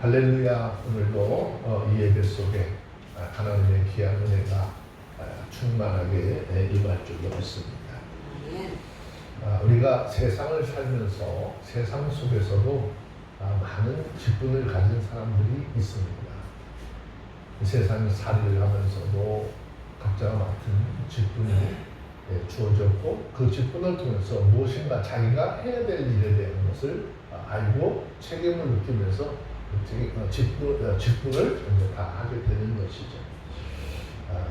할렐루야. 오늘도 이 예배 속에 하나님의 귀한 은혜가 충만하게 임할 줄로 믿습니다. 우리가 세상을 살면서 세상 속에서도 많은 직분을 가진 사람들이 있습니다. 세상 살이를 하면서도 각자가 맡은 직분이 주어졌고, 그 직분을 통해서 무엇인가 자기가 해야 될 일에 대한 것을 알고 책임을 느끼면서 직분을 다 하게 되는 것이죠.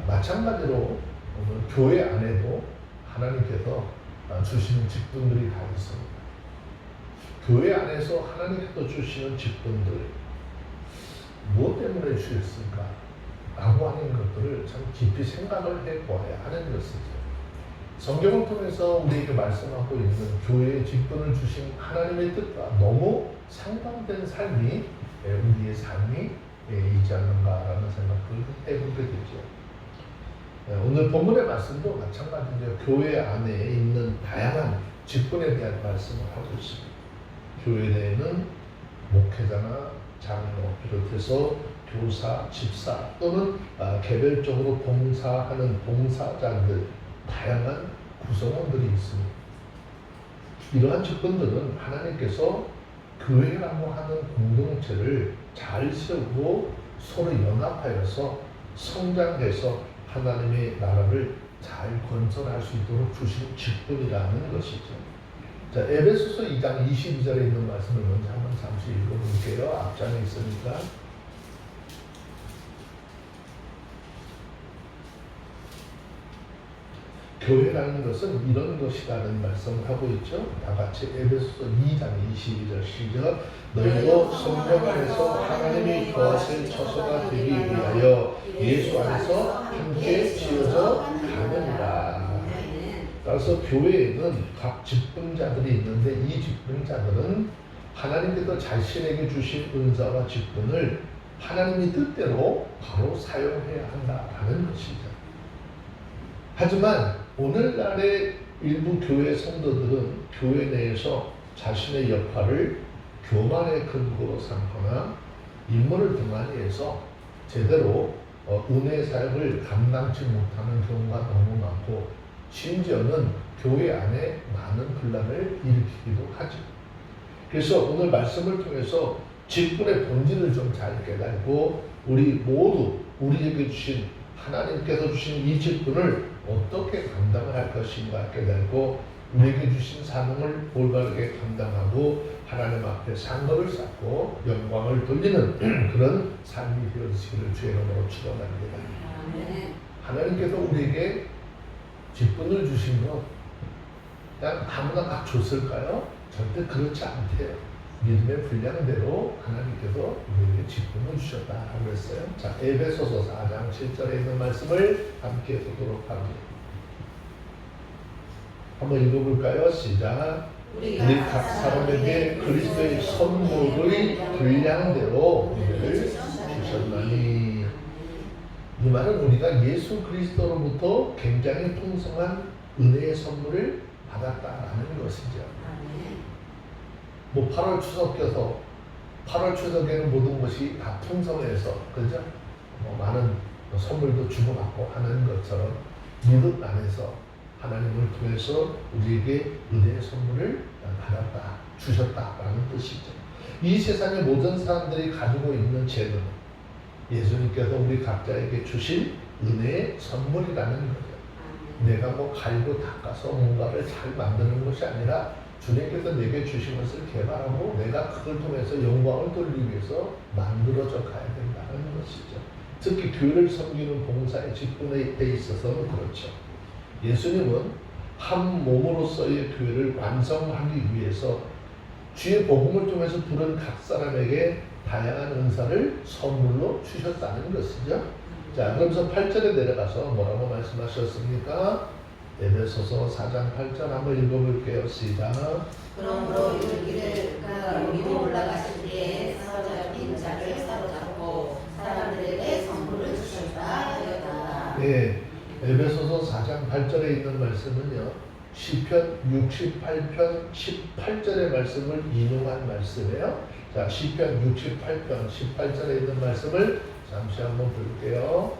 마찬가지로 오늘 교회 안에도 하나님께서 주시는 직분들이 다 있습니다. 교회 안에서 하나님께서 주시는 직분들, 무엇 때문에 주셨을까? 라고 하는 것들을 참 깊이 생각을 해보아야 하는 것이죠. 성경을 통해서 우리에게 말씀하고 있는 교회의 직분을 주신 하나님의 뜻과 너무 상반된 삶이 우리의 삶이 있지 않는가라는 생각을 해보게 되죠. 오늘 본문의 말씀도 마찬가지로 교회 안에 있는 다양한 직분에 대한 말씀을 하고 있습니다. 교회 내에는 목회자나 장로 비롯해서 교사, 집사 또는 개별적으로 봉사하는 봉사자들, 다양한 구성원들이 있습니다. 이러한 직분들은 하나님께서 교회라고 하는 공동체를 잘 세우고 서로 연합하여서 성장해서 하나님의 나라를 잘 건설할 수 있도록 주신 직분이라는 것이죠. 자, 에베소서 2장 22절에 있는 말씀을 먼저 한번 잠시 읽어볼게요. 앞장에 있으니까. 교회라는 것은 이런 것이라는 말씀을 하고 있죠. 다 같이 에베소서 2장 22절 시작. 너희도 성령 안에서 하나님이 거하실 처소가 되기 위하여 예수 안에서 함께 지어져 가느니라. 따라서 교회에는 각 직분자들이 있는데, 이 직분자들은 하나님께서 자신에게 주신 은사와 직분을 하나님의 뜻대로 바로 사용해야 한다라는 것이죠. 하지만 오늘날의 일부 교회 성도들은 교회 내에서 자신의 역할을 교만의 근거로 삼거나 인물을 등한히 해서 제대로 은혜 사역을 감당치 못하는 경우가 너무 많고, 심지어는 교회 안에 많은 분란을 일으키기도 하죠. 그래서 오늘 말씀을 통해서 직분의 본질을 좀 잘 깨달고, 우리 모두 우리에게 주신 하나님께서 주신 이 직분을 어떻게 감당을 할 것인가 깨달고, 우리에게 주신 사명을 올바르게 감당하고 하나님 앞에 상급을 쌓고 영광을 돌리는 그런 삶이 되어지기를 주의 이름으로 축원합니다. 하나님께서 우리에게 직분을 주신 것 그냥 아무나 막 줬을까요? 절대 그렇지 않대요. 믿음의 분량대로 하나님께서 우리에게 직분을 주셨다고 했어요. 자, 에베소서 4장 7절에 있는 말씀을 함께 보도록 합니다. 한번 읽어볼까요? 시작. 우리 각 사람에게 그리스도의 선물의 분량대로 우리를 주셨나니. 이 말은 우리가 예수 그리스도로부터 굉장히 풍성한 은혜의 선물을 받았다라는 것이죠. 뭐 8월 추석 껴서 8월 추석에는 모든 것이 다 풍성해서, 그죠? 많은 선물도 주고받고 하는 것처럼 믿음 안에서 하나님을 통해서 우리에게 은혜의 선물을 받았다, 주셨다라는 뜻이죠. 이 세상의 모든 사람들이 가지고 있는 재능, 예수님께서 우리 각자에게 주신 은혜의 선물이라는 거죠. 내가 뭐 갈고 닦아서 뭔가를 잘 만드는 것이 아니라 주님께서 내게 주신 것을 개발하고 내가 그걸 통해서 영광을 돌리기 위해서 만들어져 가야 된다는 것이죠. 특히 교회를 섬기는 봉사의 직분에 있어서는 그렇죠. 예수님은 한 몸으로서의 교회를 완성하기 위해서 주의 복음을 통해서 부른 각 사람에게 다양한 은사를 선물로 주셨다는 것이죠. 자, 그러면서 8절에 내려가서 뭐라고 말씀하셨습니까? 에베소서 4장 8절 한번 읽어볼게요. 시작. 그러므로 이르기를 위로 올라가실 때에 사로잡힌 자를 사로잡고 사람들에게 선물을 주셨다 하였다. 네, 에베소서 4장 8절에 있는 말씀은요, 시편 68편 18절의 말씀을 인용한 말씀이에요. 자, 시편 68편 18절에 있는 말씀을 잠시 한번 볼게요.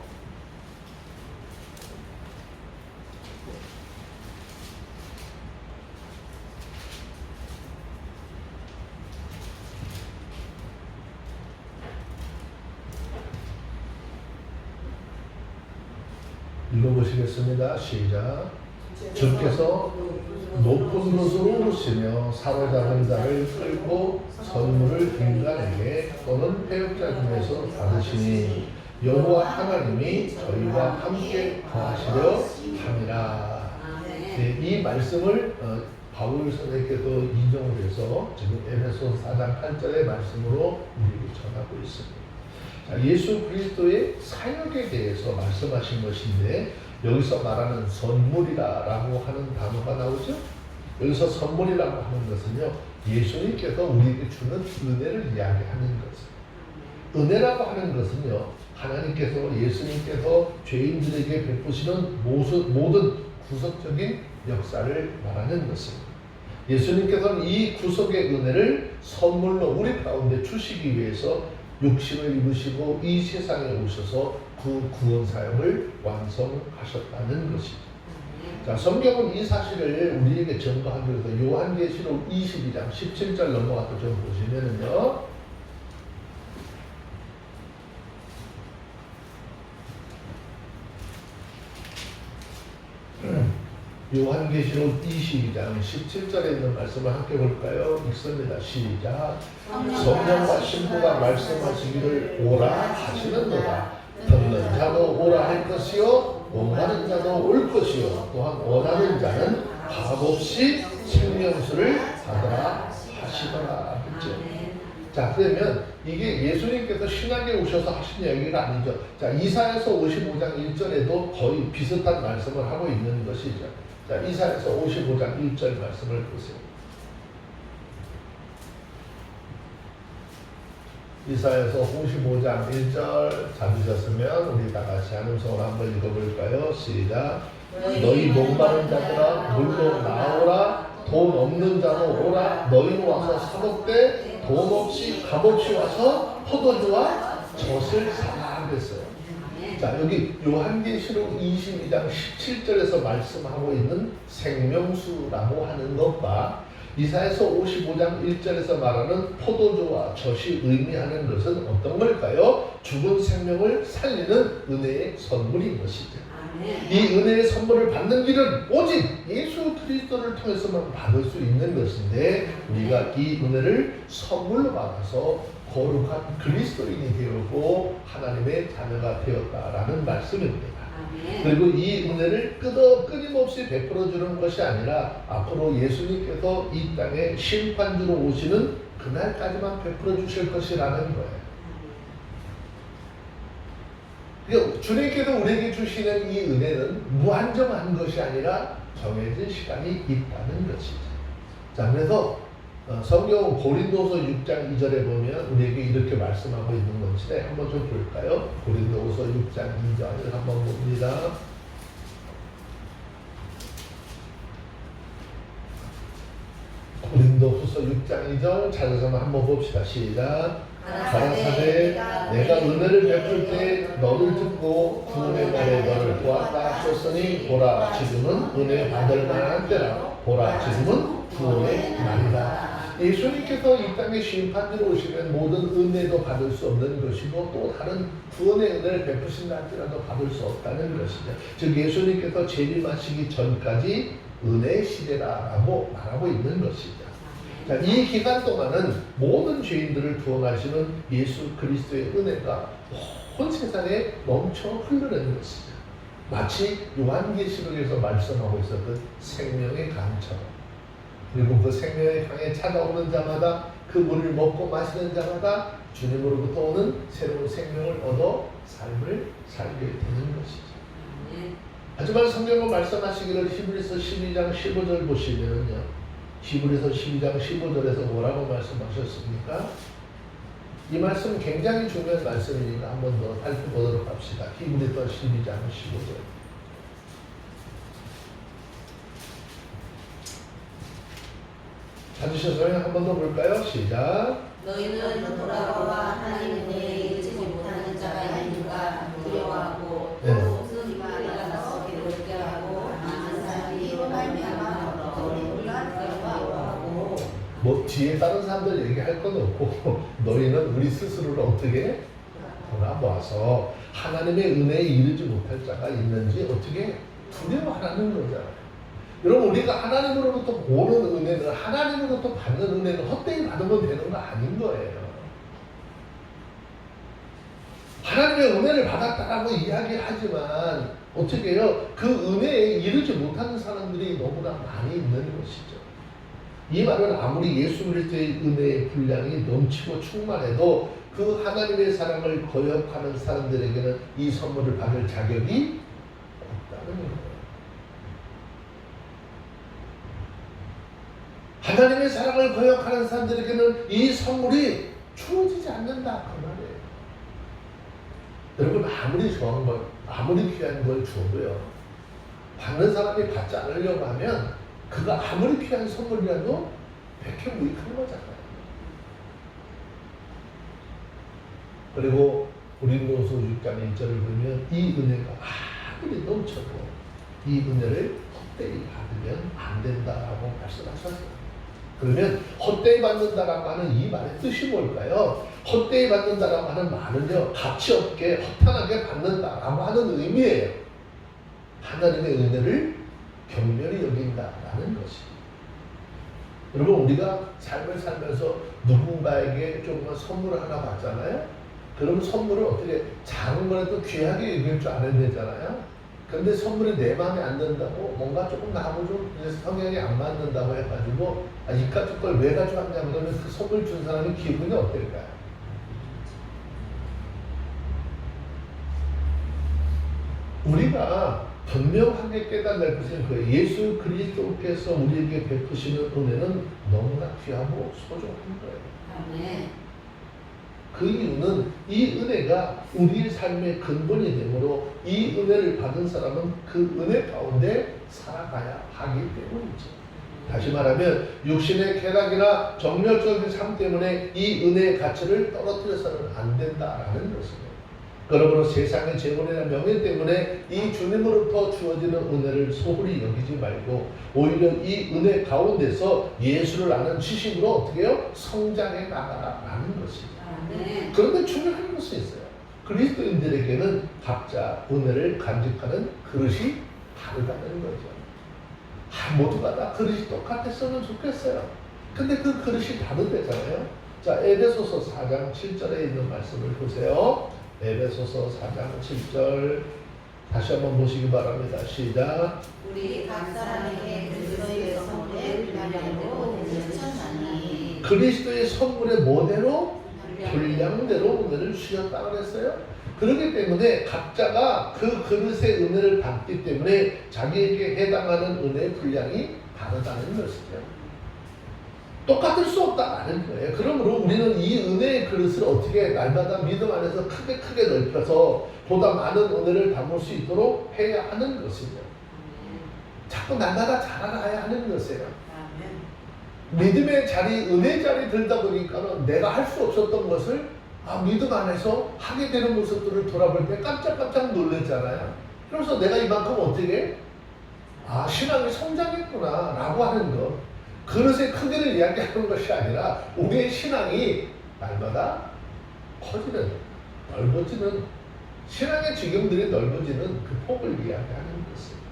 읽어보시겠습니다. 시작. 주께서 높은 곳으로 오시며 사로잡은 자를 끌고 선물을 인간에게 또는 패역자 중에서 받으시니 여호와 하나님이 저희와 함께 거하시려 함이라. 네, 이 말씀을 바울 선생님께서 인용을 해서 지금 에베소 4장 8절의 말씀으로 우리에게 전하고 있습니다. 자, 예수 그리스도의 사역에 대해서 말씀하신 것인데 여기서 말하는 선물이라고 하는 단어가 나오죠. 여기서 선물이라고 하는 것은요, 예수님께서 우리에게 주는 은혜를 이야기하는 것입니다. 은혜라고 하는 것은요, 하나님께서 예수님께서 죄인들에게 베푸시는 모든 구속적인 역사를 말하는 것입니다. 예수님께서는 이 구속의 은혜를 선물로 우리 가운데 주시기 위해서 육신을 입으시고 이 세상에 오셔서 그 구원 사역을 완성하셨다는 것이죠. 자, 성경은 이 사실을 우리에게 증거하기 위해서 요한계시록 22장 17절 넘어가서 좀 보시면은요, 요한계시록 22장 17절에 있는 말씀을 함께 볼까요? 읽습니다. 시작. 성령과 신부가 말씀하시기를 오라 하시는도다. 듣는 자도 오라 할 것이요 원하는 자도 올 것이요 또한 원하는 자는 값없이 생명수를 받으라 하시더라. 그렇죠? 자, 그러면 이게 예수님께서 신약에 오셔서 하신 얘기가 아니죠. 자, 이사야서 55장 1절에도 거의 비슷한 말씀을 하고 있는 것이죠. 자, 이사야서 55장 1절 말씀을 보세요. 이사야서 55장 1절 찾으셨으면 우리 다 같이 한음성으로 한번 읽어볼까요? 시작. 너희 목마른 자들아 물로 나오라. 돈 없는 자도 오라. 너희는 와서 사먹되 돈 없이 값없이 와서 포도주와 젖을 사라 그랬어요. 자, 여기 요한계시록 22장 17절에서 말씀하고 있는 생명수라고 하는 것과 이사야서 55장 1절에서 말하는 포도주와 젖이 의미하는 것은 어떤 걸까요? 죽은 생명을 살리는 은혜의 선물인 것이죠. 이 은혜의 선물을 받는 길은 오직 예수 그리스도를 통해서만 받을 수 있는 것인데 우리가 이 은혜를 선물로 받아서 거룩한 그리스도인이 되었고 하나님의 자녀가 되었다라는 말씀입니다. 그리고 이 은혜를 끊임없이 베풀어주는 것이 아니라 앞으로 예수님께서 이 땅에 심판주로 오시는 그날까지만 베풀어 주실 것이라는 거예요. 그러니까 주님께서 우리에게 주시는 이 은혜는 무한정한 것이 아니라 정해진 시간이 있다는 것이죠. 자, 그래서 성경은 고린도서 6장 2절에 보면 우리에게 이렇게 말씀하고 있는 것인데 한번 좀 볼까요? 고린도서 6장 2절을 한번 봅니다. 고린도후서 6장 2절 찾아서 한번 봅시다. 시작. 가라사대 내가 은혜를 베풀 때 너를 듣고 구원의 날에 너를 보았다 하셨으니 보라 지금은 은혜 받을 만한 때라. 보라 지금은 구원의 날이다. 예수님께서 이 땅에 심판으로 오시면 모든 은혜도 받을 수 없는 것이고 또 다른 구원의 은혜를 베푸신다 할지라도 받을 수 없다는 것이죠. 즉 예수님께서 재림하시기 전까지 은혜의 시대라고 말하고 있는 것이죠. 자, 이 기간 동안은 모든 죄인들을 구원하시는 예수 그리스도의 은혜가 온 세상에 넘쳐 흐르는 것이죠. 마치 요한계시록에서 말씀하고 있었던 생명의 강처럼. 그리고 그 생명의 강에 찾아오는 자마다 그 물을 먹고 마시는 자마다 주님으로부터 오는 새로운 생명을 얻어 삶을 살게 되는 것이죠. 하지만 성경은 말씀하시기를 히브리서 12장 15절 보시면요, 히브리서 12장 15절에서 뭐라고 말씀하셨습니까? 이 말씀 굉장히 중요한 말씀이니까 한 번 더 살펴보도록 합시다. 히브리서 12장 15절. 찾으셔서 한 번 더 볼까요? 시작. 너희는 돌아와 하나님의 이르지 못하는 자가 있는가 두려워하고 네. 또 스스로가 괴롭게 하고 많은 사람이 이로 말미암아 너희가 두려워하고 뭐 뒤에 다른 사람들 얘기할 건 없고 너희는 우리 스스로를 어떻게 돌아보아서 하나님의 은혜에 이르지 못할 자가 있는지 어떻게 두려워하라는 거잖아요. 여러분 우리가 하나님으로부터 보는 은혜는 하나님으로부터 받는 은혜는 헛되이 받으면 되는 거 아닌 거예요. 하나님의 은혜를 받았다라고 이야기하지만 어떻게 해요? 그 은혜에 이르지 못하는 사람들이 너무나 많이 있는 것이죠. 이 말은 아무리 예수 그리스도의 은혜의 분량이 넘치고 충만해도 그 하나님의 사랑을 거역하는 사람들에게는 이 선물을 받을 자격이 없다는 거예요. 하나님의 사랑을 거역하는 사람들에게는 이 선물이 주어지지 않는다 그 말이에요. 여러분 아무리 좋은 걸 아무리 귀한 걸 주어도요 받는 사람이 받지 않으려고 하면 그가 아무리 귀한 선물이라도 백해무익한 거잖아요. 그리고 고린도서 6장 1절을 보면 이 은혜가 아무리 넘쳐도 이 은혜를 헛되이 받으면 안 된다라고 말씀하셨어요. 그러면 헛되이 받는다라고 하는 이 말의 뜻이 뭘까요? 헛되이 받는다라고 하는 말은요 가치 없게 허탄하게 받는다라고 하는 의미예요. 하나님의 은혜를 경멸히 여긴다라는 것이. 여러분 우리가 삶을 살면서 누군가에게 조금만 선물을 하나 받잖아요. 그러면 선물을 어떻게 작은 거라도 귀하게 여길 줄 알아야 되잖아요. 근데 선물이 내 마음에 안 든다고 뭔가 조금 나하고 좀 성향이 안 맞는다고 해가지고 이까짓 걸 왜 가져왔냐 그러면 그 선물 준 사람의 기분이 어떨까요? 우리가 분명하게 깨달을 것은 그 예수 그리스도께서 우리에게 베푸시는 은혜는 너무나 귀하고 소중한 거예요. 아멘. 그 이유는 이 은혜가 우리의 삶의 근본이 되므로 이 은혜를 받은 사람은 그 은혜 가운데 살아가야 하기 때문이죠. 다시 말하면 육신의 쾌락이나 정멸적인 삶 때문에 이 은혜의 가치를 떨어뜨려서는 안 된다라는 것입니다. 그러므로 세상의 재물이나 명예 때문에 이 주님으로부터 주어지는 은혜를 소홀히 여기지 말고 오히려 이 은혜 가운데서 예수를 아는 지식으로 어떻게 해요? 성장해 나가라는 것입니다. 네. 그런데 중요한 것이 있어요. 그리스도인들에게는 각자 은혜를 간직하는 그릇이 다르다는 거죠. 모두가 다 그릇이 똑같았으면 좋겠어요. 근데 그 그릇이 다르대잖아요. 자, 에베소서 4장 7절에 있는 말씀을 보세요. 에베소서 4장 7절 다시 한번 보시기 바랍니다. 시작. 우리 각 사람에게 그리스도의 선물의 분량대로 주셨나니 그리스도의 선물의 뭐대로? 분량대로 은혜를 주셨다고 그랬어요. 그렇기 때문에 각자가 그 그릇의 은혜를 받기 때문에 자기에게 해당하는 은혜의 분량이 다르다는 것이죠. 똑같을 수 없다는 거예요. 그러므로 우리는 이 은혜의 그릇을 어떻게 날마다 믿음 안에서 크게 넓혀서 보다 많은 은혜를 담을 수 있도록 해야 하는 것이죠. 자꾸 날마다 자라나야 하는 것이에요. 믿음의 자리, 은혜의 자리 들다 보니까는 내가 할 수 없었던 것을 믿음 안에서 하게 되는 모습들을 돌아볼 때 깜짝깜짝 놀랐잖아요. 그래서 내가 이만큼 어떻게 신앙이 성장했구나 라고 하는 것. 그릇의 크기를 이야기하는 것이 아니라 우리의 신앙이 날마다 커지는, 넓어지는, 신앙의 지경들이 넓어지는 그 폭을 이야기하는 것입니다.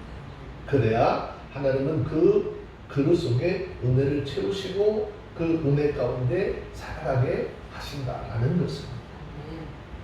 그래야 하나님은 그 그릇 속에 은혜를 채우시고 그 은혜 가운데 살아가게 하신다라는 것입니다.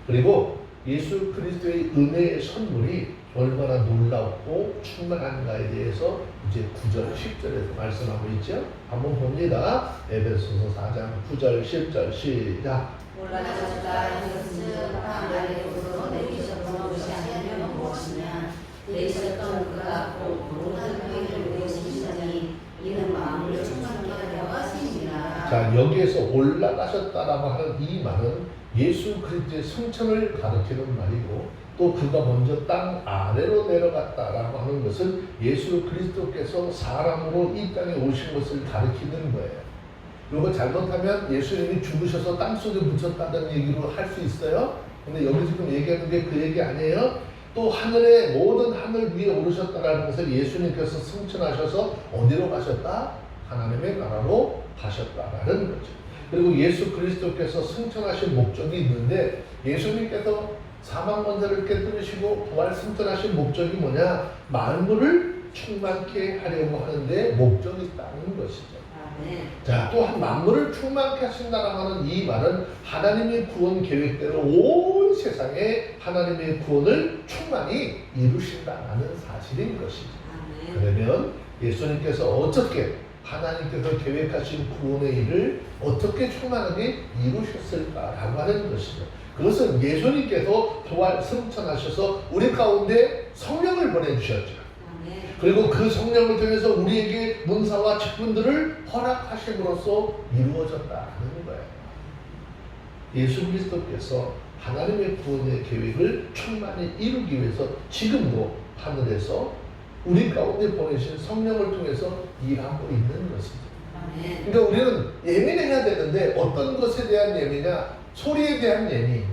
그리고 예수 그리스도의 은혜의 선물이 얼마나 놀랍고 충만한가에 대해서 이제 9절, 10절에서 말씀하고 있죠. 한번 봅니다. 에베소서 4장 9절, 10절 시작. 올라가셨다 이것은 땅 아래로서 내리셨던 것이 아니면 무엇이냐 내리셨던 그가 곧 모든 의를 내리시니 이는 마음을 충만케 하려 하심이라. 자, 여기에서 올라가셨다라고 하는 이 말은 예수 그리스도의 승천을 가리키는 말이고 또 그가 먼저 땅 아래로 내려갔다라고 하는 것은 예수 그리스도께서 사람으로 이 땅에 오신 것을 가리키는 거예요. 이거 잘못하면 예수님이 죽으셔서 땅속에 묻혔다는 얘기로 할 수 있어요. 근데 여기 지금 얘기하는 게 그 얘기 아니에요. 또 하늘의 모든 하늘 위에 오르셨다라는 것을 예수님께서 승천하셔서 어디로 가셨다? 하나님의 나라로 가셨다라는 거죠. 그리고 예수 그리스도께서 승천하신 목적이 있는데 예수님께서 사망 권세를 깨뜨리시고 부활 승천하신 목적이 뭐냐? 만물을 충만케 하려고 하는데 목적이 있다는 것이죠. 자, 또한 만물을 충만케 하신다라고 하는 이 말은 하나님의 구원 계획대로 온 세상에 하나님의 구원을 충만히 이루신다라는 사실인 것이죠. 그러면 예수님께서 어떻게 하나님께서 계획하신 구원의 일을 어떻게 충만하게 이루셨을까라고 하는 것이죠. 그것은 예수님께서 부활 승천하셔서 우리 가운데 성령을 보내주셨죠. 그리고 그 성령을 통해서 우리에게 문사와 직분들을 허락하심으로써 이루어졌다는 거예요. 예수 그리스도께서 하나님의 구원의 계획을 충만히 이루기 위해서 지금도 하늘에서 우리 가운데 보내신 성령을 통해서 일하고 있는 것이죠. 그러니까 우리는 예민해야 되는데 어떤 것에 대한 예민이냐? 소리에 대한 예민.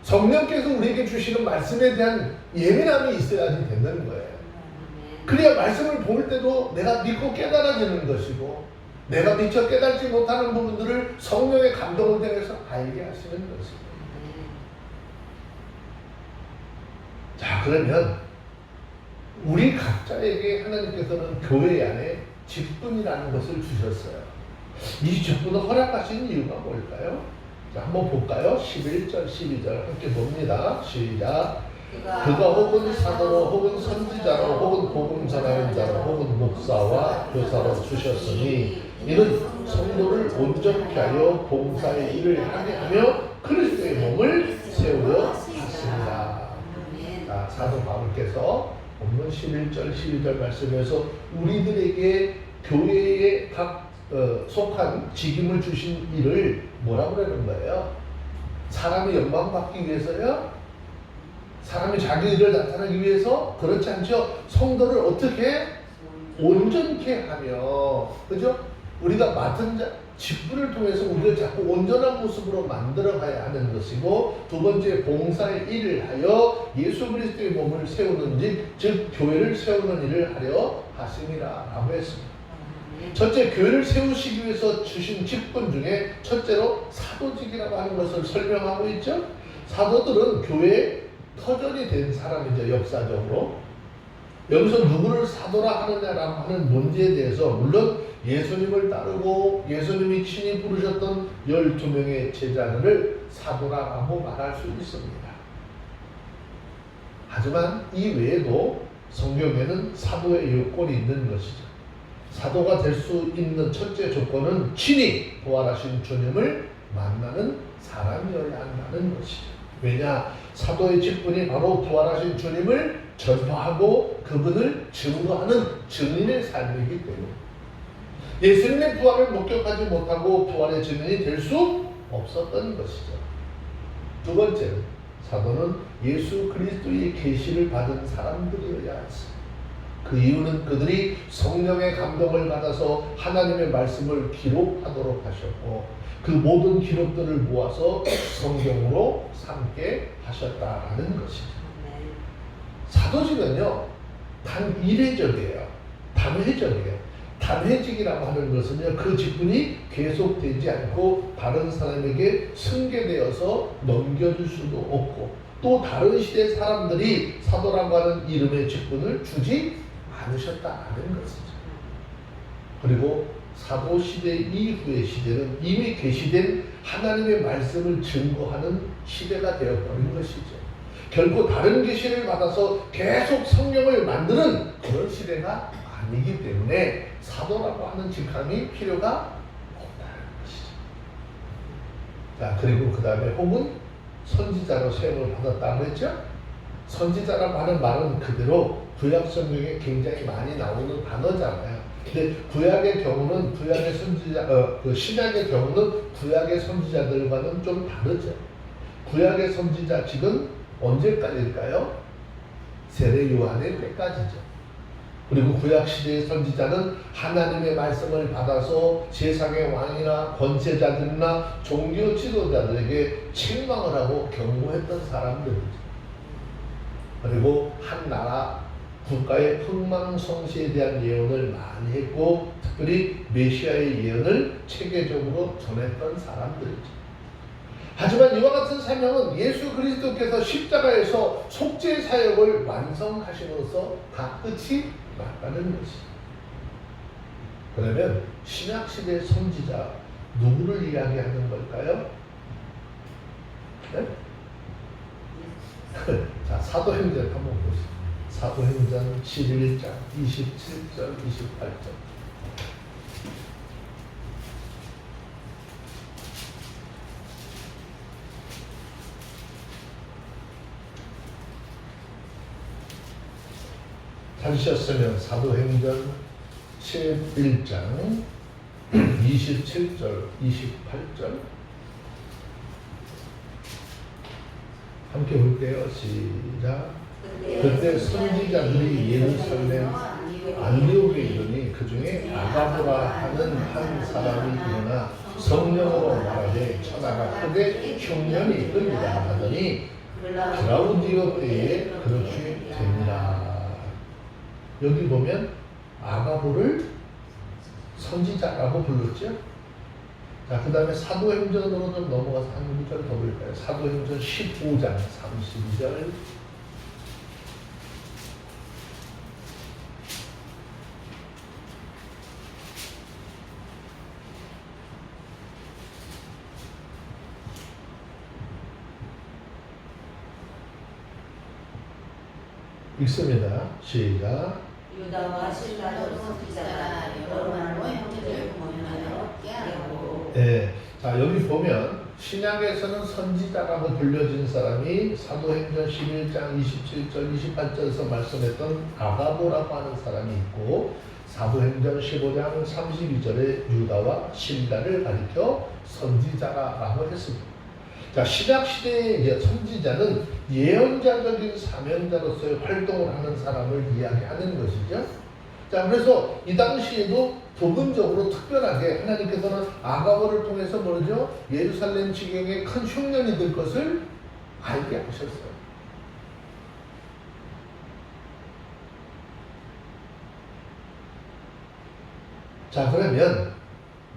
성령께서 우리에게 주시는 말씀에 대한 예민함이 있어야지 되는 거예요. 그래야 말씀을 볼 때도 내가 믿고 깨달아지는 것이고 내가 미처 깨달지 못하는 부분들을 성령의 감동을 통해서 알게 하시는 것입니다. 자, 그러면 우리 각자에게 하나님께서는 교회 안에 직분이라는 것을 주셨어요. 이 직분을 허락하신 이유가 뭘까요? 자, 한번 볼까요? 11절, 12절 함께 봅니다. 시작. 그가 혹은 사도로 혹은 선지자로 혹은 복음 전하는 자로 혹은 목사와 교사로 주셨으니 이는 성도를 온전케 하여 봉사의 일을 하게 하며 그리스도의 몸을 세우려 하십니다. 자, 사도 바울께서 본문 11절 12절 말씀에서 우리들에게 교회에 각 속한 직임을 주신 일을 뭐라고 그러는 거예요? 사람이 영광받기 위해서요? 사람이 자기 의를 나타내기 위해서? 그렇지 않죠. 성도를 어떻게 온전케 하며, 그죠? 우리가 맡은 직분을 통해서 우리를 자꾸 온전한 모습으로 만들어 가야 하는 것이고, 두 번째 봉사의 일을 하여 예수 그리스도의 몸을 세우는 즉 교회를 세우는 일을 하려 하심이라 라고 했습니다. 첫째, 교회를 세우시기 위해서 주신 직분 중에 첫째로 사도직이라고 하는 것을 설명하고 있죠. 사도들은 교회의 터전이 된 사람이죠. 역사적으로. 여기서 누구를 사도라 하느냐라고 하는 문제에 대해서 물론 예수님을 따르고 예수님이 친히 부르셨던 12명의 제자들을 사도라고 말할 수 있습니다. 하지만 이 외에도 성경에는 사도의 요건이 있는 것이죠. 사도가 될 수 있는 첫째 조건은 친히 부활하신 주님을 만나는 사람이어야 한다는 것이죠. 왜냐? 사도의 직분이 바로 부활하신 주님을 전파하고 그분을 증거하는 증인의 삶이기 때문에 예수님의 부활을 목격하지 못하고 부활의 증인이 될 수 없었던 것이죠. 두 번째는 사도는 예수 그리스도의 계시를 받은 사람들이어야 했습니다. 그 이유는 그들이 성령의 감동을 받아서 하나님의 말씀을 기록하도록 하셨고 그 모든 기록들을 모아서 성경으로 삼게 하셨다라는 것이죠. 사도직은요, 단 이례적이에요. 단회적이에요. 단회직이라고 하는 것은요, 그 직분이 계속되지 않고 다른 사람에게 승계되어서 넘겨줄 수도 없고 또 다른 시대 사람들이 사도라고 하는 이름의 직분을 주지 않으셨다는 것이죠. 그리고 사도 시대 이후의 시대는 이미 계시된 하나님의 말씀을 증거하는 시대가 되어버린 것이죠. 결코 다른 계시를 받아서 계속 성령을 만드는 그런 시대가 아니기 때문에 사도라고 하는 직함이 필요가 없다는 것이죠. 자, 그리고 그 다음에 혹은 선지자로 세움을 받았다고 했죠. 선지자라고 하는 말은 그대로 구약 성경에 굉장히 많이 나오는 단어잖아요. 근데 구약의 경우는 구약의 선지자, 신약의 경우는 구약의 선지자들과는 좀 다르죠. 구약의 선지자직은 언제까지일까요? 세례 요한의 때까지죠. 그리고 구약시대의 선지자는 하나님의 말씀을 받아서 세상의 왕이나 권세자들이나 종교 지도자들에게 책망을 하고 경고했던 사람들이죠. 그리고 한 나라 국가의 흥망성쇠에 대한 예언을 많이 했고 특별히 메시아의 예언을 체계적으로 전했던 사람들이죠. 하지만 이와 같은 사명은 예수 그리스도께서 십자가에서 속죄 사역을 완성하심으로써 다 끝이 났다는 것이죠. 그러면 신약시대 선지자 누구를 이야기하는 걸까요? 네? 자, 사도행전 한번 보시죠. 사도행전 11장 27절 28절. 찾으셨으면 사도행전 11장 27절 28절 함께 볼게요. 시작. 그때 선지자들이 예루살렘 안디옥에 이르니 그 중에 아가보라 하는 한 사람이 일어나 성령으로 말하되 천하가 크게 흉년이 이릅니다 하더니 글라우디오 때에 그렇게 됩니다. 여기 보면 아가보를 선지자라고 불렀죠. 자, 그 다음에 사도행전으로 좀 넘어가서 한 구절 더 볼까요? 사도행전 15장 32절. 읽습니다. 시작. 유다와 실라도 선지자가 여러 말로 형제를 공언하여 깨하고. 네. 자, 여기 보면 신약에서는 선지자라고 불려진 사람이 사도행전 11장 27절 28절에서 말씀했던 아가보라고 하는 사람이 있고 사도행전 15장 32절에 유다와 실라를 가리켜 선지자라고 했습니다. 자, 신약시대의 선지자는 예언자적인 사명자로서의 활동을 하는 사람을 이야기하는 것이죠. 자, 그래서 이 당시에도 부분적으로 특별하게 하나님께서는 아가보를 통해서 뭐죠? 예루살렘 지경에 큰 흉년이 될 것을 알게 하셨어요. 자, 그러면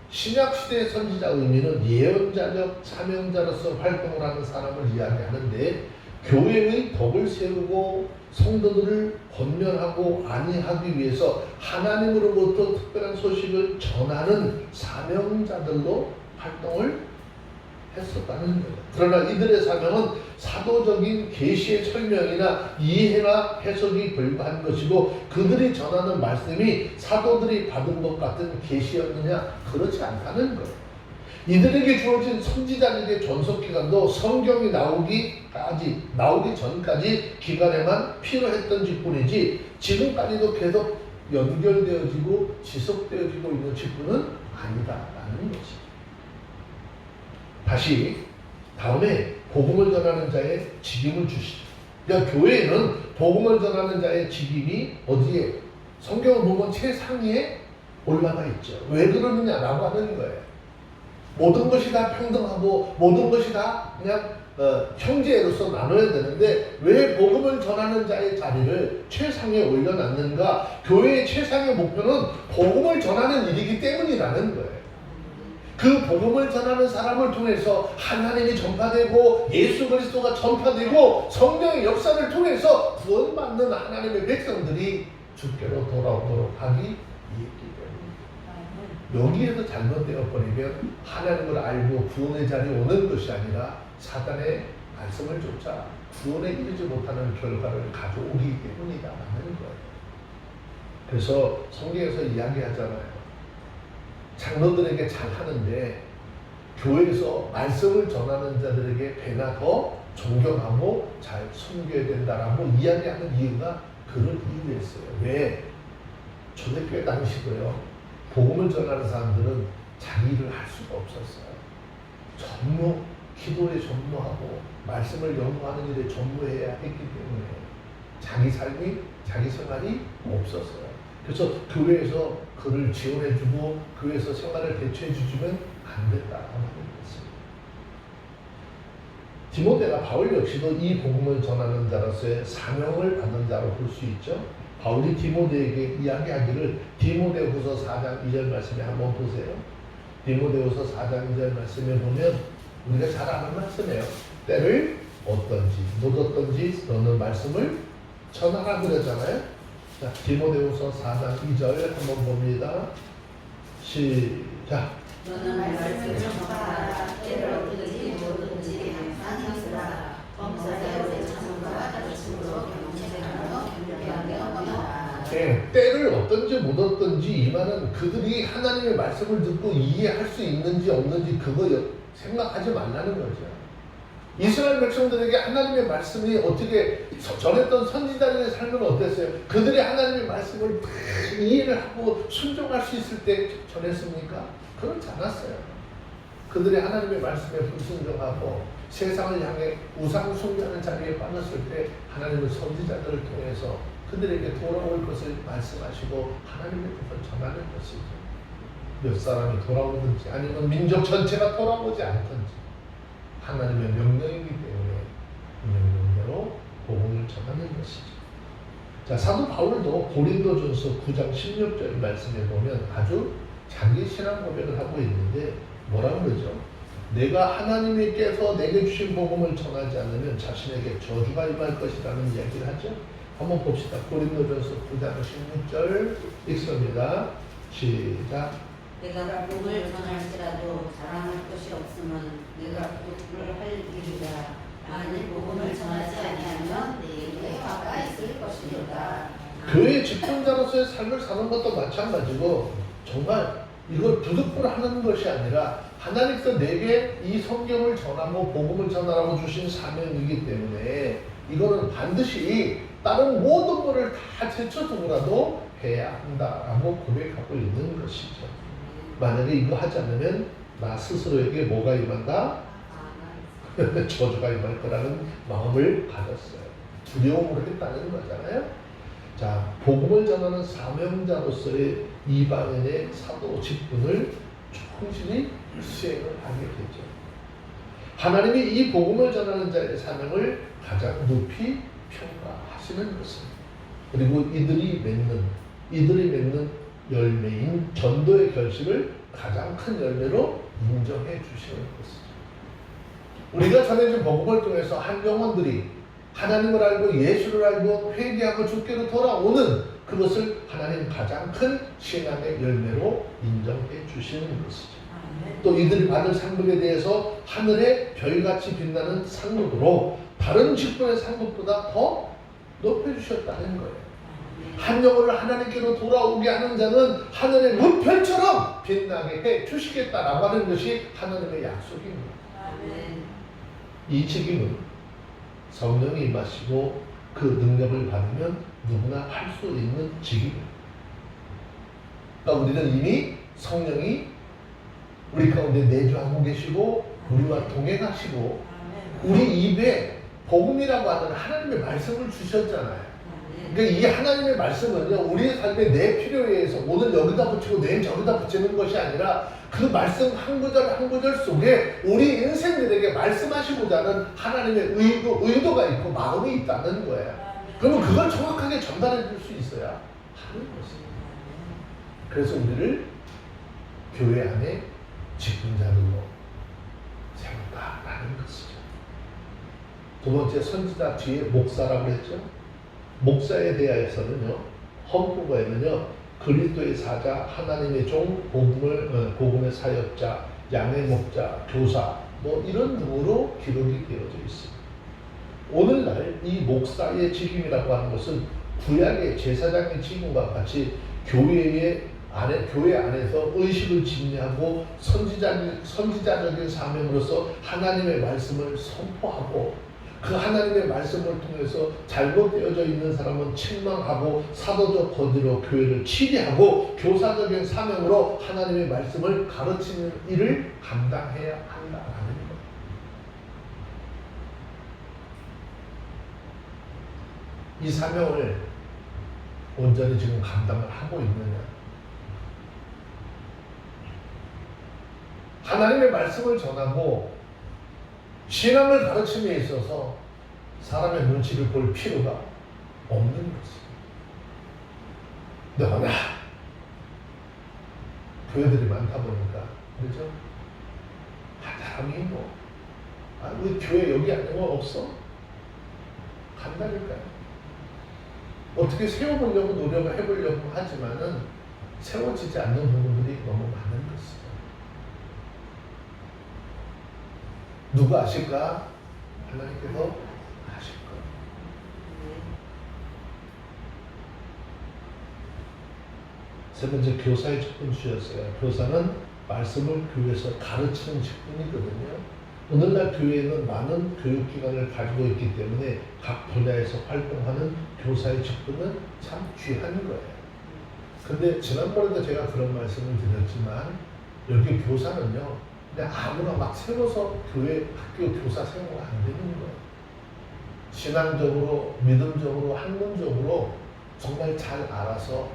신약시대의 선지자 의미는 예언자적 사명자로서 활동을 하는 사람을 이야기하는데 교회의 덕을 세우고 성도들을 권면하고 안위하기 위해서 하나님으로부터 특별한 소식을 전하는 사명자들로 활동을 했었다는 거예요. 그러나 이들의 사명은 사도적인 계시의 설명이나 이해나 해석이 불과한 것이고 그들이 전하는 말씀이 사도들이 받은 것 같은 계시였느냐? 그렇지 않다는 거예요. 이들에게 주어진 선지자들의 존속기간도 성경이 나오기 전까지 기간에만 필요했던 직분이지 지금까지도 계속 연결되어지고 지속되어지고 있는 직분은 아니다라는 것이죠. 다시 다음에 복음을 전하는 자의 직임을 주시죠. 그러니까 교회에는 복음을 전하는 자의 직임이 어디에? 성경을 보면 최상위에 올라가 있죠. 왜 그러느냐라고 하는 거예요. 모든 것이 다 평등하고 모든 것이 다 그냥 형제로서 나눠야 되는데 왜 복음을 전하는 자의 자리를 최상위에 올려놨는가? 교회의 최상의 목표는 복음을 전하는 일이기 때문이라는 거예요. 그 복음을 전하는 사람을 통해서 하나님이 전파되고 예수 그리스도가 전파되고 성령의 역사를 통해서 구원받는 하나님의 백성들이 주께로 돌아오도록 하기 위했기 때문입니다. 여기에서 잘못되어 버리면 하나님을 알고 구원의 자리에 오는 것이 아니라 사단의 말씀을 쫓아 구원에 이르지 못하는 결과를 가져오기 때문이다라는 거예요. 그래서 성경에서 이야기하잖아요. 장로들에게 잘하는데 교회에서 말씀을 전하는 자들에게 배나 더 존경하고 잘 섬겨야 된다라고 이야기하는 이유가 그런 이유였어요. 왜? 초대교회 당시도요. 복음을 전하는 사람들은 자기 일을 할 수가 없었어요. 전무, 기도에 전무하고 말씀을 연구하는 일에 전무해야 했기 때문에 자기 삶이, 자기 생활이 없었어요. 그래서 교회에서 그를 지원해주고 교회에서 생활을 대처해주면 안 된다라고 하는 것입니다. 디모데가 바울 역시도 이 복음을 전하는 자로서의 사명을 받는 자로 볼 수 있죠. 바울이 디모데에게 이야기하기를 디모데후서 4장 2절 말씀에 한번 보세요. 디모데후서 4장 2절 말씀에 보면 우리가 잘 아는 말씀이에요. 때를 얻든지 못 얻든지 너는 말씀을 전하라 그러잖아요. 자, 디모데후서 4장 2절 한번 봅니다. 시작. 너는 말씀을 전파하라. 때를 얻든지 못 얻든지 항상 힘쓰라. 범사자의 참음과 가르침으로 경쟁하며 겸비하며 권하라. 때를 얻든지 못 얻든지 이 말은 그들이 하나님의 말씀을 듣고 이해할 수 있는지 없는지 그거 생각하지 말라는 거죠. 이스라엘 백성들에게 하나님의 말씀이 어떻게 전했던 선지자들의 삶은 어땠어요? 그들이 하나님의 말씀을 이해를 하고 순종할 수 있을 때 전했습니까? 그렇지 않았어요. 그들이 하나님의 말씀에 불순종하고 세상을 향해 우상 숭배하는 자리에 빠졌을 때 하나님의 선지자들을 통해서 그들에게 돌아올 것을 말씀하시고 하나님의 뜻을 전하는 것이죠. 몇 사람이 돌아오든지 아니면 민족 전체가 돌아오지 않든지 하나님의 명령이기 때문에 그 명령대로 복음을 전하는 것이죠. 자, 사도 바울도 고린도전서 9장 16절 말씀에 보면 아주 자기 신앙 고백을 하고 있는데 뭐라고 그러죠? 내가 하나님께서 내게 주신 복음을 전하지 않으면 자신에게 저주가 임할 것이라는 이야기를 하죠. 한번 봅시다. 고린도전서 9장 16절 읽습니다. 시작. 내가 복음을 전할지라도 자랑할 것이 없으면 내가 복음을 할 일이라. 만일 복음을 전하지 아니하면 내게 화가 있을 것이로다. 교회 집중자로서의 삶을 사는 것도 마찬가지고 정말 이걸 부득불 하는 것이 아니라 하나님께서 내게 이 성경을 전하고 복음을 전하라고 주신 사명이기 때문에 이거는 반드시 다른 모든 것을 다 제쳐두고라도 해야 한다라고 고백하고 있는 것이죠. 만약에 이거 하지 않으면 나 스스로에게 뭐가 임한다? 저주가 임할 거라는 마음을 가졌어요. 두려움으로 했다는 거잖아요. 자, 복음을 전하는 사명자로서의 이방인의 사도 직분을 충실히 수행을 하게 되죠. 하나님이 이 복음을 전하는 자의 사명을 가장 높이 평가하시는 것입니다. 그리고 이들이 맺는 열매인 전도의 결실을 가장 큰 열매로 인정해 주시는 것이죠. 우리가 전해진 복음을 통해서 한 영혼들이 하나님을 알고 예수를 알고 회개하고 주께로 돌아오는 그것을 하나님 가장 큰 신앙의 열매로 인정해 주시는 것이죠. 또 이들이 받을 상급에 대해서 하늘의 별같이 빛나는 상급으로 다른 직분의 상급보다 더 높여주셨다는 거예요. 한 영혼을 하나님께로 돌아오게 하는 자는 하늘의 무별처럼 빛나게 해 주시겠다라고 하는 것이 하나님의 약속입니다. 이 책임은 성령이 임하시고 그 능력을 받으면 누구나 할 수 있는 직임입니다. 그러니까 우리는 이미 성령이 우리 가운데 내주하고 계시고 우리와 동행하시고 우리 입에 복음이라고 하는 하나님의 말씀을 주셨잖아요. 그러니까 이 하나님의 말씀은요, 우리의 삶에 내 필요에 의해서 오늘 여기다 붙이고 내일 저기다 붙이는 것이 아니라 그 말씀 한 구절 한 구절 속에 우리 인생들에게 말씀하시고자 하는 하나님의 의도가 있고 마음이 있다는 거예요. 그러면 그걸 정확하게 전달해 줄 수 있어야 하는 것입니다. 그래서 우리를 교회 안에 직분자들로 세웠다라는 것이죠. 두 번째, 선지자 뒤에 목사라고 했죠. 목사에 대해서는요, 헌법에는요, 그리스도의 사자, 하나님의 종, 복음의 사역자, 양의 목자, 교사, 뭐 이런 등으로 기록이 되어져 있습니다. 오늘날 이 목사의 직임이라고 하는 것은 구약의 제사장의 직임과 같이 교회 안에서 의식을 집례하고 선지자적인 사명으로서 하나님의 말씀을 선포하고 그 하나님의 말씀을 통해서 잘못되어져 있는 사람은 책망하고 사도적 거지로 교회를 치리하고 교사적인 사명으로 하나님의 말씀을 가르치는 일을 감당해야 한다라는 것. 이 사명을 온전히 지금 감당을 하고 있느냐? 하나님의 말씀을 전하고 신앙을 가르침에 있어서 사람의 눈치를 볼 필요가 없는 것입니다. 근데 워낙 교회들이 많다 보니까 그렇죠? 사람이 우리 교회 여기 아니면 없어? 간다니까요. 어떻게 세워보려고 노력을 해보려고 하지만은 세워지지 않는 부분들이 너무 많은 것이죠. 누가 아실까? 하나님께서 아실 거예요. 세 번째, 교사의 직분 주셨어요. 교사는 말씀을 교회에서 가르치는 직분이거든요. 오늘날 교회에는 많은 교육기관을 가지고 있기 때문에 각 분야에서 활동하는 교사의 직분은 참 귀한 거예요. 근데 지난번에도 제가 그런 말씀을 드렸지만 여기 교사는요, 그냥 아무나 막 세워서 교회 학교 교사 세우면 안 되는 거예요. 신앙적으로, 믿음적으로, 학문적으로 정말 잘 알아서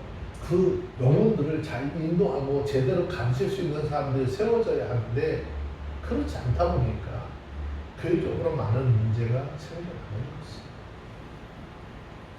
그 영혼들을 잘 인도하고 제대로 가르칠 수 있는 사람들이 세워져야 하는데 그렇지 않다 보니까 교회적으로 많은 문제가 생겨나는 것입니다.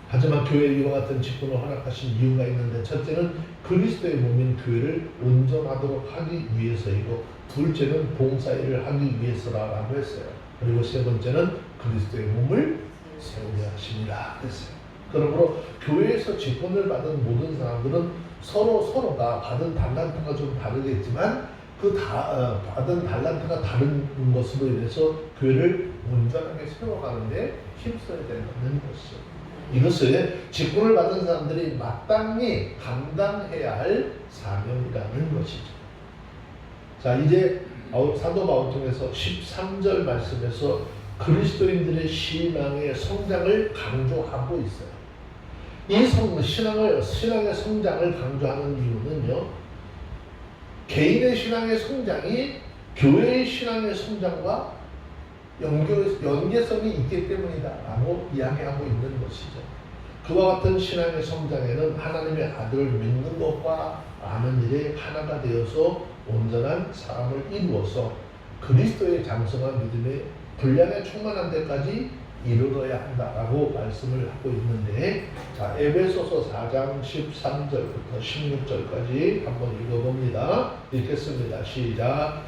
하지만 교회에 이와 같은 직분을 허락하신 이유가 있는데, 첫째는 그리스도의 몸인 교회를 온전하도록 하기 위해서이고, 둘째는 봉사일을 하기 위해서라고 했어요. 그리고 세 번째는 그리스도의 몸을 세우려 하심이라 했어요. 그러므로 교회에서 직분을 받은 모든 사람들은 서로가 받은 달란트가 좀 다르겠지만 받은 달란트가 다른 것으로 인해서 교회를 온전하게 세워가는데 힘써야 된다는 것이죠. 이것을 직분을 받은 사람들이 마땅히 감당해야 할 사명이라는 것이죠. 자, 이제 사도 바울 통해서 13절 말씀에서 그리스도인들의 신앙의 성장을 강조하고 있어요. 이 신앙의 성장을 강조하는 이유는요, 개인의 신앙의 성장이 교회의 신앙의 성장과 연계성이 있기 때문이다라고 이야기하고 있는 것이죠. 그와 같은 신앙의 성장에는 하나님의 아들을 믿는 것과 아는 일에 하나가 되어서 온전한 사람을 이루어서 그리스도의 장성한 믿음의 분량에 충만한 데까지 이르러야 한다라고 말씀을 하고 있는데, 자, 에베소서 4장 13절부터 16절까지 한번 읽어봅니다. 읽겠습니다. 시작.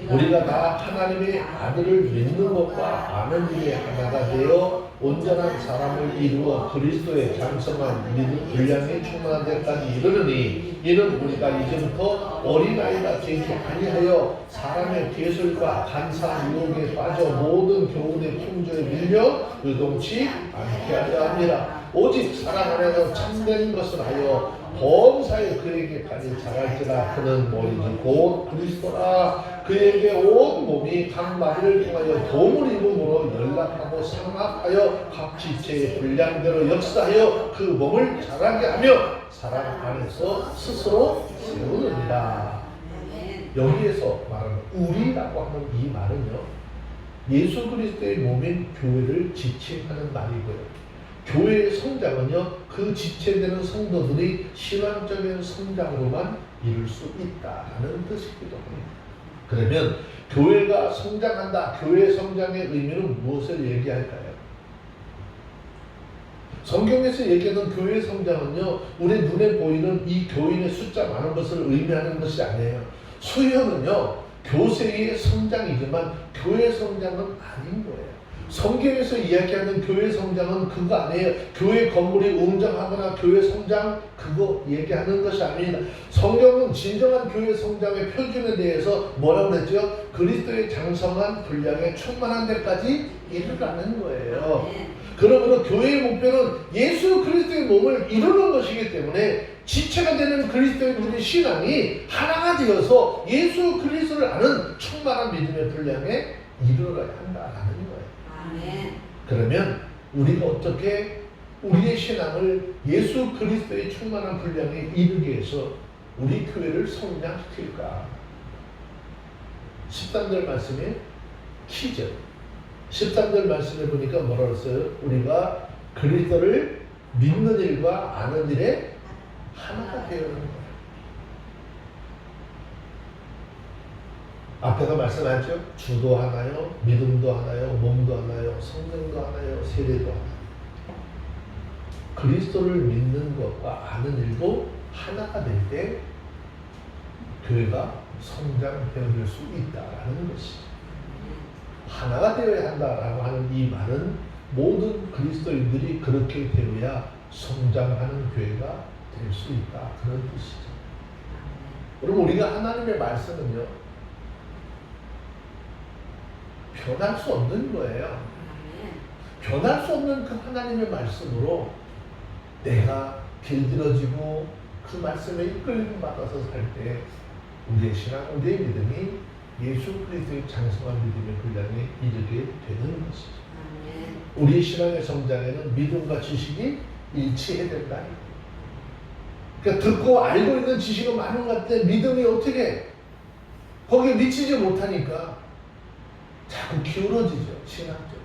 우리가 다 하나님의 아들을 믿는 것과 아는 일에 하나가 되어 온전한 사람을 이루어 그리스도의 장성한 믿음 분량이 충만한 데까지 이르르니, 이는 우리가 이제부터 어린아이가 되지 아니하여 사람의 계술과 간사한 유혹에 빠져 모든 교훈의 풍조에 밀려 요동치 않게 하려 합니다. 오직 사랑 안에서 참된 것을 하여 범사에 그에게까지 자랄지라. 그는 머리니 곧 그리스도라. 그에게 온 몸이 각 마디를 통하여 도움을 입음으로 연락하고 상합하여 각 지체의 분량대로 역사하여 그 몸을 자라게 하며 사랑 안에서 스스로 세우느니라. 여기에서 말하는 우리라고 하는 이 말은요, 예수 그리스도의 몸인 교회를 지칭하는 말이고요, 교회의 성장은요, 그 지체되는 성도들이 신앙적인 성장으로만 이룰 수 있다는 뜻이기도 합니다. 그러면 교회가 성장한다, 교회 성장의 의미는 무엇을 얘기할까요? 성경에서 얘기하는 교회 성장은요, 우리 눈에 보이는 이 교인의 숫자 많은 것을 의미하는 것이 아니에요. 수요는요, 교세의 성장이지만 교회 성장은 아닌 거예요. 성경에서 이야기하는 교회 성장은 그거 아니에요. 교회 건물이 웅장하거나 교회 성장 그거 얘기하는 것이 아닙니다. 성경은 진정한 교회 성장의 표준에 대해서 뭐라고 했죠? 그리스도의 장성한 분량에 충만한 데까지 이르라는 거예요. 그러므로 교회의 목표는 예수 그리스도의 몸을 이루는 것이기 때문에 지체가 되는 그리스도인들의 신앙이 하나가 되어서 예수 그리스도를 아는 충만한 믿음의 분량에 이르러야 한다라는 거예요. 그러면 우리가 어떻게 우리의 신앙을 예수 그리스도의 충만한 분량에 이르게 해서 우리 교회를 성장시킬까? 13절 말씀에 키죠. 13절 말씀에 보니까 뭐라고 했어요? 우리가 그리스도를 믿는 일과 아는 일에 하나가 되어야 하는 거예요. 앞에서 말씀하셨죠? 주도 하나요, 믿음도 하나요, 몸도 하나요, 성령도 하나요, 세례도 하나요. 그리스도를 믿는 것과 아는 일도 하나가 될 때 교회가 성장되어질 수 있다라는 것이죠. 하나가 되어야 한다라고 하는 이 말은 모든 그리스도인들이 그렇게 되어야 성장하는 교회가 될 수 있다 그런 뜻이죠. 그럼 우리가 하나님의 말씀은요 변할 수 없는 거예요. 변할 수 없는 그 하나님의 말씀으로 내가 길들여지고 그 말씀에 이끌림 받아서 살 때 우리의 신앙, 우리의 믿음이 예수 그리스도의 장성한 믿음의 분량에 이르게 되는 것이죠. 우리 신앙의 성장에는 믿음과 지식이 일치해야 된다. 그러니까 듣고 알고 있는 지식은 많은 것 같은데 믿음이 어떻게 거기에 미치지 못하니까 자꾸 기울어지죠. 신앙적으로.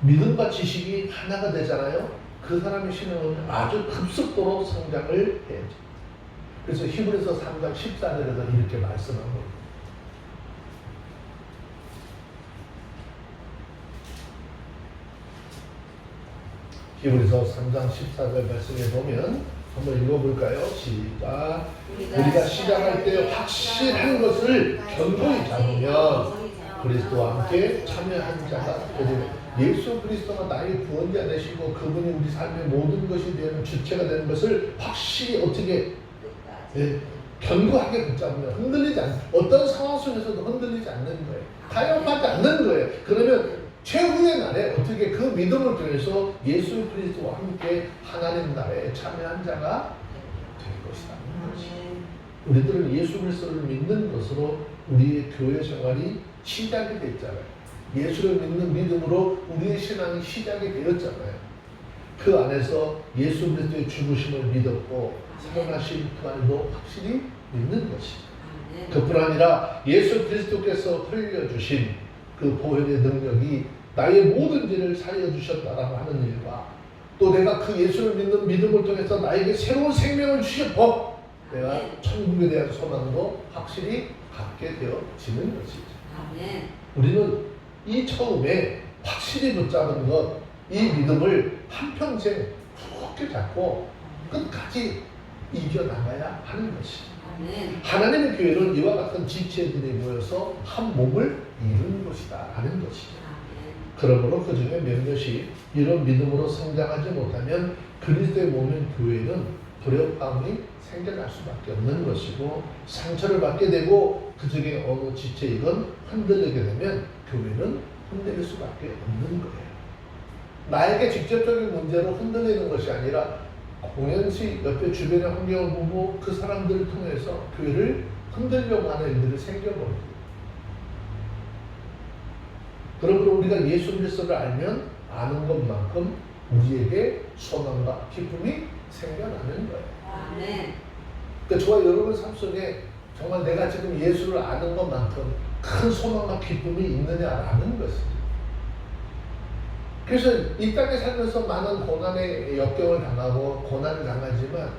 믿음과 지식이 하나가 되잖아요. 그 사람의 신앙은 아주 급속도로 성장을 해야죠. 그래서 히브리서 3장 14절에서 이렇게 말씀한 거예요. 히브리서 3장 14절 말씀에 보면 한번 읽어볼까요? 시작. 우리가 시작할 때 확실한 것을 견고히 잡으면 그리스도와 함께 참여한 자가 되리라. 예수 그리스도가 나의 구원자 되시고 그분이 우리 삶의 모든 것이 되는 주체가 되는 것을 확실히 어떻게 견고하게 붙잡으면 흔들리지 않는, 어떤 상황 속에서도 흔들리지 않는 거예요. 타협하지 않는 거예요. 그러면 최후의 날에 어떻게 그 믿음을 통해서 예수 그리스도와 함께 하나님 나라에 참여한 자가 될 것이다. 우리들은 예수 그리스도를 믿는 것으로 우리의 교회 생활이 시작이 됐잖아요. 예수를 믿는 믿음으로 우리의 신앙이 시작이 되었잖아요. 그 안에서 예수 그리스도의 죽으심을 믿었고 살아나신 그날도 확실히 믿는 것이죠. 그뿐 아니라 예수 그리스도께서 흘려주신 그 보혈의 능력이 나의 모든 죄를 사하여 주셨다라고 하는 일과 또 내가 그 예수를 믿는 믿음을 통해서 나에게 새로운 생명을 주셨고 내가 천국에 대한 소망도 확실히 갖게 되어지는 것이죠. 우리는 이 처음에 확실히 붙잡은 것, 이 믿음을 한평생 굳게 잡고 끝까지 이겨나가야 하는 것이죠. 하나님의 교회는 이와 같은 지체들이 모여서 한 몸을 이루는 것이다 하는 것이죠. 그러므로 그 중에 몇몇이 이런 믿음으로 성장하지 못하면 그리스도의 몸인 교회는 불협화음이 생겨날 수밖에 없는 것이고 상처를 받게 되고 그 중에 어느 지체이건 흔들리게 되면 교회는 흔들릴 수밖에 없는 거예요. 나에게 직접적인 문제로 흔들리는 것이 아니라 공연시 옆에 주변의 환경을 보고 그 사람들을 통해서 교회를 흔들려고 하는 일들이 생겨버립니다. 그러므로 우리가 예수 그리스도를 알면 아는 것만큼 우리에게 소망과 기쁨이 생겨나는 거예요. 그러니까 저와 여러분 삶 속에 정말 내가 지금 예수를 아는 것만큼 큰 소망과 기쁨이 있느냐라는 것이죠. 그래서 이 땅에 살면서 많은 고난의 역경을 당하고 고난을 당하지만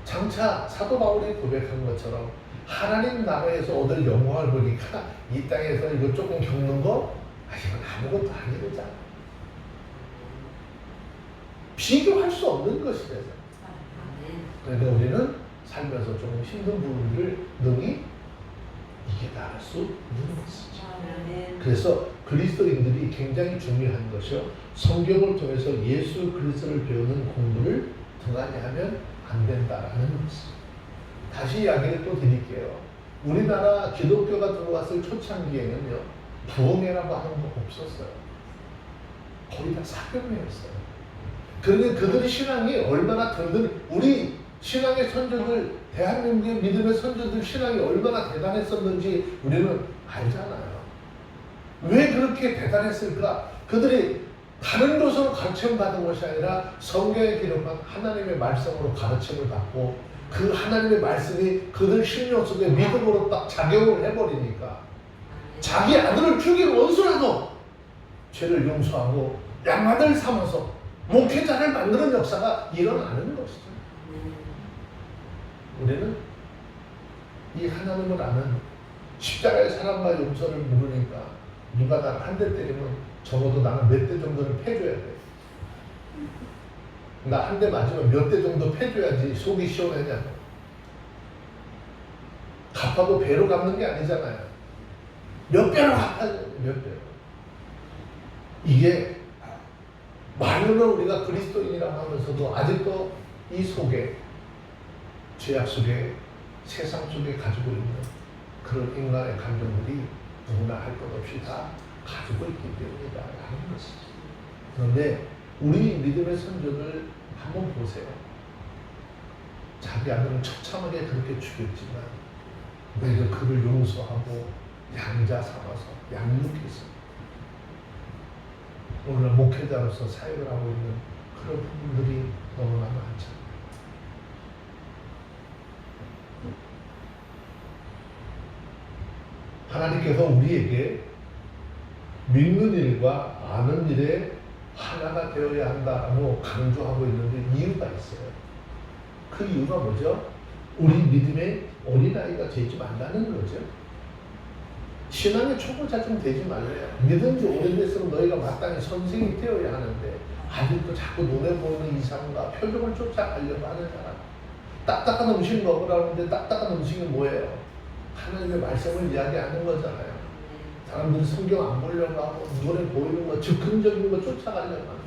장차 사도 바울이 고백한 것처럼 하나님 나라에서 얻을 영광을 보니까 이 땅에서 이거 조금 겪는 거 이건 아무것도 아니잖아. 비교할 수 없는 것이죠. 그러니까 우리는 살면서 조금 힘든 부분을 능히 이겨나갈 수 있는 것이죠. 그래서 그리스도인들이 굉장히 중요한 것이요. 성경을 통해서 예수 그리스도를 배우는 공부를 등한히 하면 안 된다라는 것이죠. 다시 이야기를 또 드릴게요. 우리나라 기독교가 들어왔을 초창기에는요. 부흥회라고 하는 거 없었어요. 거의 다 사경회였어요. 그런데 그들의 신앙이 얼마나 우리 신앙의 선조들, 대한민국의 믿음의 선조들 신앙이 얼마나 대단했었는지 우리는 알잖아요. 왜 그렇게 대단했을까? 그들이 다른 것으로 가르침 받은 것이 아니라 성경에 기록한 하나님의 말씀으로 가르침을 받고 그 하나님의 말씀이 그들 심령 속에 믿음으로 딱 작용을 해버리니까 자기 아들을 죽인 원수라도 죄를 용서하고 양아들 삼아서 목회자를 만드는 역사가 일어나는 것이죠. 우리는 이 하나님을 아는 십자가의 사랑과 용서를 모르니까 누가 나를 한 대 때리면 적어도 나는 몇 대 정도는 패줘야 돼. 나 한 대 맞으면 몇 대 정도 패줘야지 속이 시원하냐고. 갚아도 배로 갚는 게 아니잖아요. 몇 배로 갚아야 돼. 몇 배로. 이게 말로는 우리가 그리스도인이라고 하면서도 아직도 이 속에 죄악 속에 세상 속에 가지고 있는 그런 인간의 감정들이 누구나 할 것 없이 다 가지고 있기 때문이다 하는 것이죠. 그런데 우리 믿음의 선조들 한번 보세요. 자기 아들은 처참하게 그렇게 죽였지만 우리가 그를 용서하고 양자 삼아서 양육해서 오늘 목회자로서 사역을 하고 있는 그런 부분들이 너무나 많잖아요. 하나님께서 우리에게 믿는 일과 아는 일에 하나가 되어야 한다고 강조하고 있는데 이유가 있어요. 그 이유가 뭐죠? 우리 믿음의 어린아이가 되지 말라는 거죠. 신앙의 초보자 좀 되지 말래요. 믿은 지 오래됐으면 너희가 마땅히 선생이 되어야 하는데 아직도 자꾸 눈에 보이는 이상과 표정을 쫓아가려고 하는 사람. 딱딱한 음식 먹으라는데 딱딱한 음식이 뭐예요? 하나님의 말씀을 이야기하는 거잖아요. 사람들이 성경 안 보려고 하고 눈에 보이는 거, 즉흥적인 거 쫓아가려고 하는 거예요.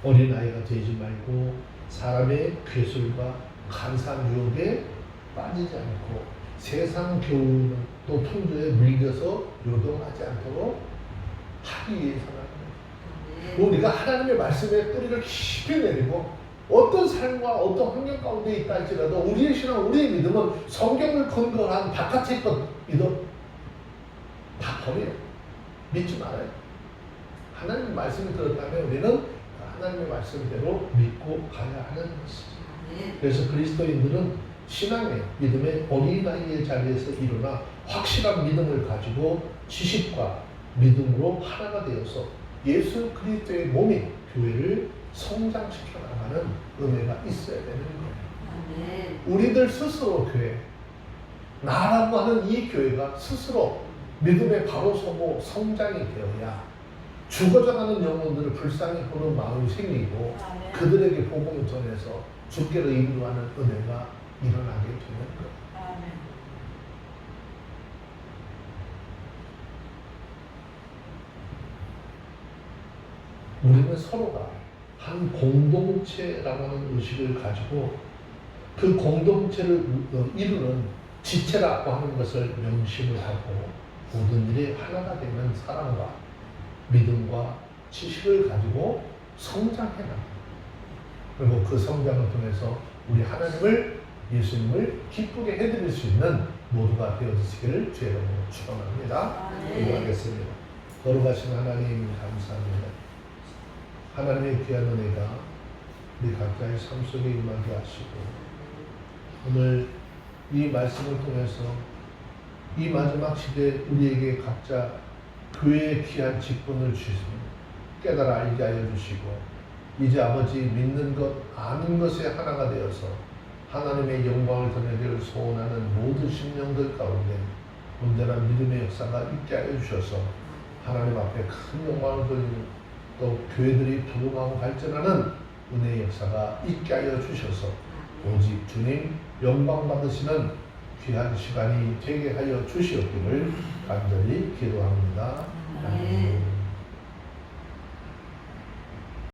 어린아이가 되지 말고 사람의 괴술과 간사한 유혹에 빠지지 않고 세상 교훈 또 풍조에 밀려서 요동하지 않도록 하기 위해서는 우리가 하나님의 말씀에 뿌리를 깊이 내리고 어떤 삶과 어떤 환경 가운데 있다 할지라도 우리의 신앙, 우리의 믿음은 성경을 근거로 한 바깥의 것 믿음 다 버려요. 믿지 말아요. 하나님의 말씀을 들었다면 우리는 하나님의 말씀대로 믿고 가야 하는 것이죠. 그래서 그리스도인들은 신앙의 믿음의 어린아이의 자리에서 일어나 확실한 믿음을 가지고 지식과 믿음으로 하나가 되어서 예수 그리스도의 몸인 교회를 성장시켜 나가는 은혜가 있어야 되는 거예요. 우리들 스스로 교회, 나라고 하는 이 교회가 스스로 믿음에 바로 서고 성장이 되어야 죽어져가는 영혼들을 불쌍히 보는 마음이 생기고 그들에게 복음을 전해서 주께로 인도하는 은혜가 일어나게 되는 거예요. 우리는 서로가 한 공동체라고 하는 의식을 가지고 그 공동체를 이루는 지체라고 하는 것을 명심을 하고 모든 일에 하나가 되는 사랑과 믿음과 지식을 가지고 성장해 나가고 그리고 그 성장을 통해서 우리 하나님을 예수님을 기쁘게 해드릴 수 있는 모두가 되어주시기를 주의 이름으로 축원합니다. 기도하겠습니다. 거룩하신 하나님 감사합니다. 하나님의 귀한 은혜가 우리 각자의 삶 속에 임하게 하시고 오늘 이 말씀을 통해서 이 마지막 시대에 우리에게 각자 교회의 귀한 직분을 주시고 깨달아 알게 하여 주시고 이제 아버지 믿는 것 아는 것에 하나가 되어서 하나님의 영광을 드러내기를 소원하는 모든 심령들 가운데 온전한 믿음의 역사가 있게 하여 주셔서 하나님 앞에 큰 영광을 돌리는 또 교회들이 부흥하고 발전하는 은혜의 역사가 있게 하여 주셔서 오직 주님 영광 받으시는 귀한 시간이 되게 하여 주시옵기를 간절히 기도합니다.